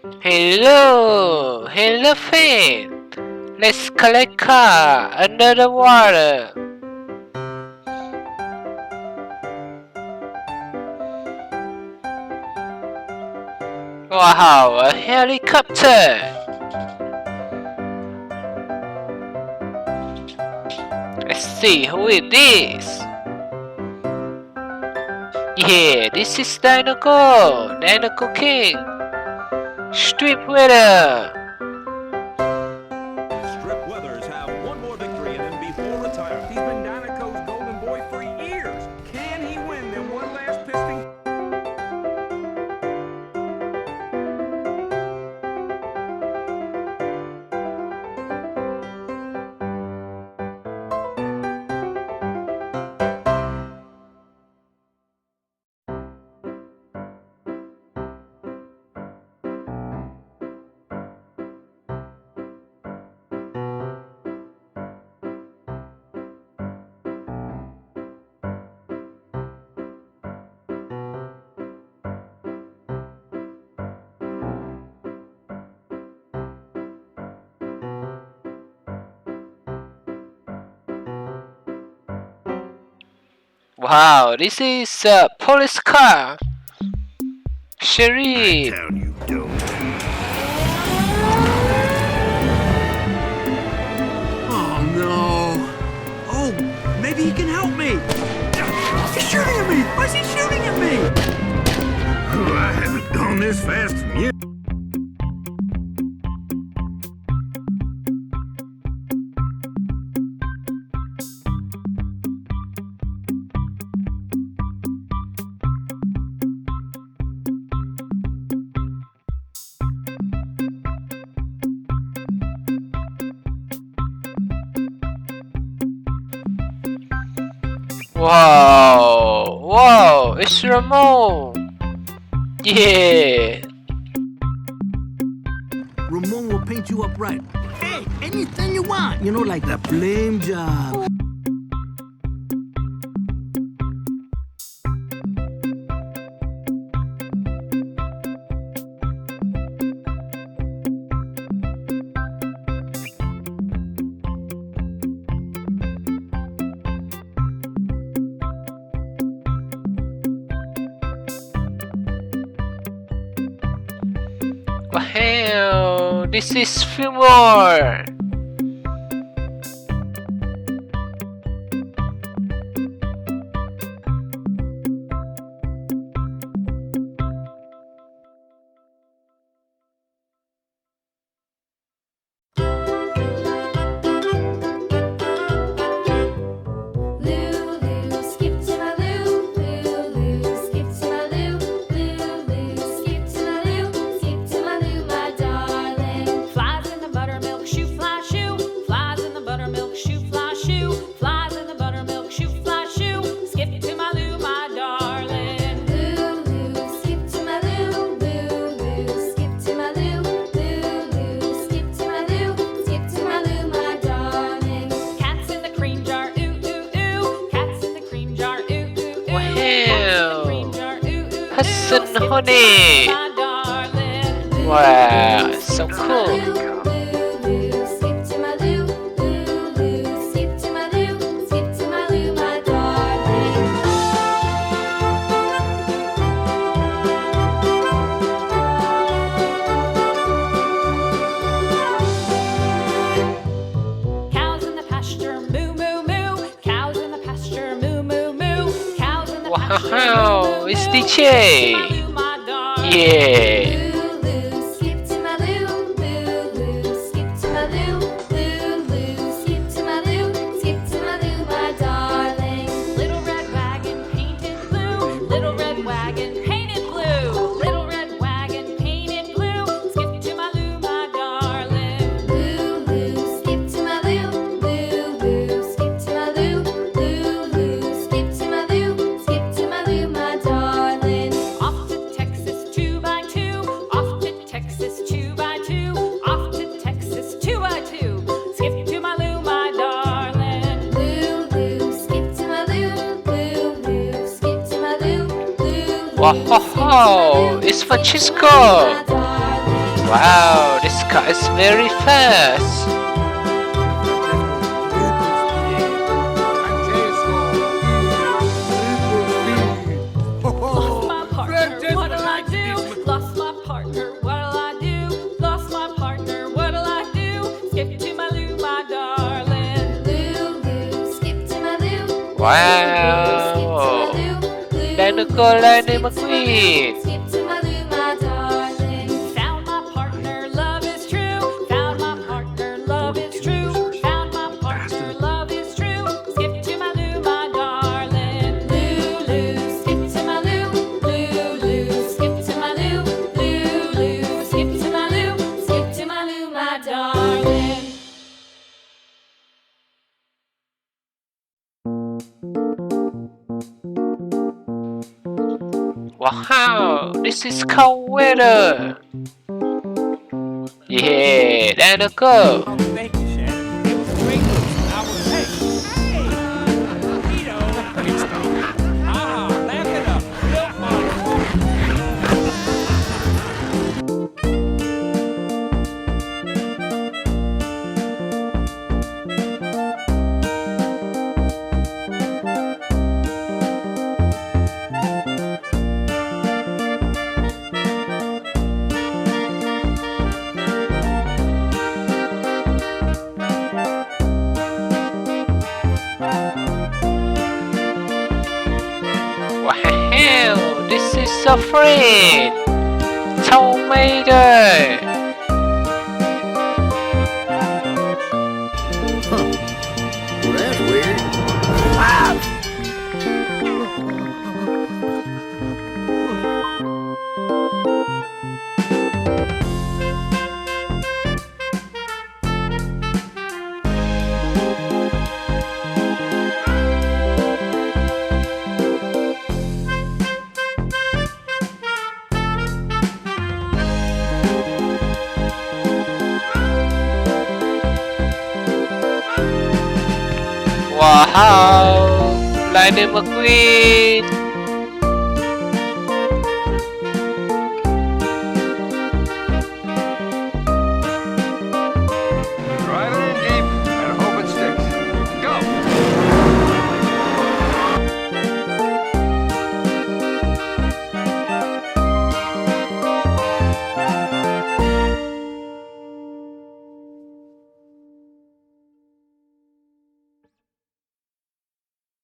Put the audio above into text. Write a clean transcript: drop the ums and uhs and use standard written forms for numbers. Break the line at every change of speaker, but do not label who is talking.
Hello, hello, Finn. Let's collect car under the water. Wow, a helicopter. Let's see who it is. Yeah, this is Dino Go, Dino Go King. Strip Weather.
Strip Weathers have one more victory in him before retirement.
He's been Dinoco's golden boy for years. Can he win them one last piston?
Wow, this is a police car. Sheriff.
Down you don't.
Oh no! Oh, maybe he can help me! He's shooting at me! Why is he shooting at me?
I haven't gone this fast in years.
Wow, wow, it's Ramon. Yeah.
Ramon will paint you up right. Hey, anything you want. You know, like the flame job.
Wow, this is Fillmore. Hudson Honey. Wow, so cool. Wow, it's DJ. Yeah. Wow, it's Francesco. Wow, this car is very fast.
Lost my partner, what'll I do? Lost my partner, what'll I do? Lost my partner, what'll I do? Skip to my loo, my darling. Loo, loo, skip to my loo.
Wow. Danuko Lightning McQueen.
Skip to my loo, my darling. Found my partner, love is true. Found my partner, love is true. Found my partner, love is true. Skip to my loo, my darling. Loo, loo, skip to my loo. Loo, loo, skip to my loo. Loo, loo, skip to my loo. Skip to my loo, my darling.
Wow, this is cold weather. Yeah, Danuko.
Oh, thank you, Shannon. It was great news. I was, hey, Tito. Laugh it up. Real fun.
Wow, this is so free. Tomato.
Well, that's weird.
Wow, Lightning McQueen.